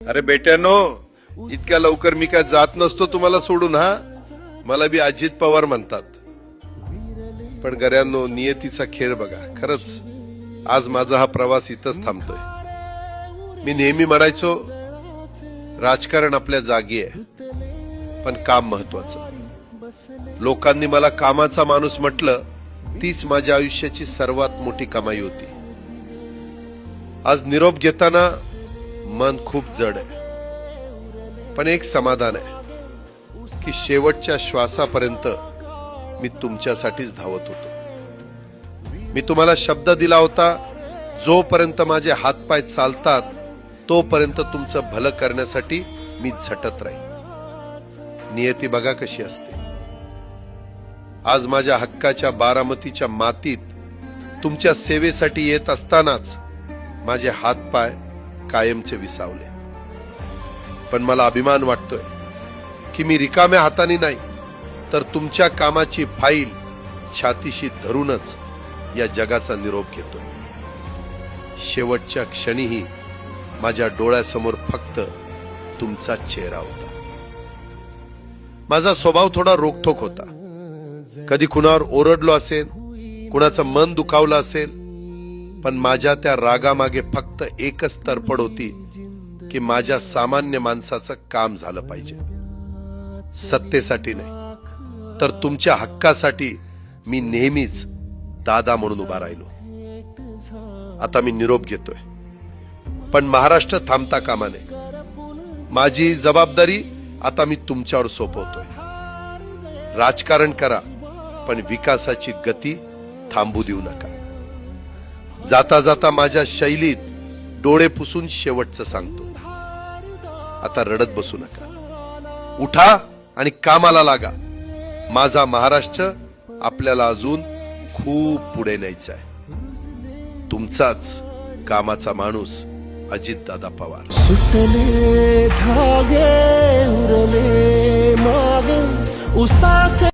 अरे बेट्यानो, इतक्या लवकर मी काय जात नसतो तुम्हाला सोडून. हा, मला बी अजित पवार म्हणतात. पण गऱ्यांनो, नियतीचा खेळ बघा. खरंच आज माझा हा प्रवास इथंच थांबतोय. मी नेहमी म्हणायचो राजकारण आपल्या जागी आहे, पण काम महत्वाचं. लोकांनी मला कामाचा माणूस म्हटलं, तीच माझ्या आयुष्याची सर्वात मोठी कमाई होती. आज निरोप घेताना मन खूप जड आहे, पण एक समाधान आहे की शेवटच्या श्वासापर्यंत मी तुमच्यासाठीच धावत होतो. मी तुम्हाला शब्द दिला होता, जोपर्यंत माझे हातपाय चालतात तोपर्यंत तुमचं भलं करण्यासाठी मी झटत राहील. नियती बघा कशी असते. आज माझ्या हक्काच्या बारामतीच्या मातीत तुमच्या सेवेसाठी येत असतानाच माझे हातपाय कायमचे विसावले. पण मला अभिमान वाटतोय की मी रिकाम्या हाताने नाही, तर तुमच्या कामाची फाईल छातीशी धरूनच या जगाचा निरोप घेतोय. शेवटच्या क्षणीही माझ्या डोळ्यासमोर फक्त तुमचा चेहरा होता. माझा स्वभाव थोडा रोखठोक होता. कधी कुणावर ओरडलो असेल, कुणाचं मन दुखावलं असेल, पण माझ्या त्या रागामागे फक्त एकच तडफड होती की माझ्या सामान्य माणसाचं काम झालं पाहिजे. सत्तेसाठी नाही, तर तुमच्या हक्कासाठी मी नेहमीच दादा म्हणून उभा राहिलो. आता मी निरोप घेतोय, पण महाराष्ट्र थांबता कामा नये. माझी जबाबदारी आता मी तुमच्यावर सोपवतोय. राजकारण करा, पण विकासाची गती थांबू देऊ नका. जाता जाता माझ्या शैलीत डोळे पुसून शेवटचं सांगतो, आता रडत बसू नका. उठा आणि कामाला लागा. माझा महाराष्ट्र आपल्याला अजून खूप पुढे न्यायचा आहे. तुमचाच कामाचा माणूस अजितदादा पवार. सुटले धागे उरले माग उसासे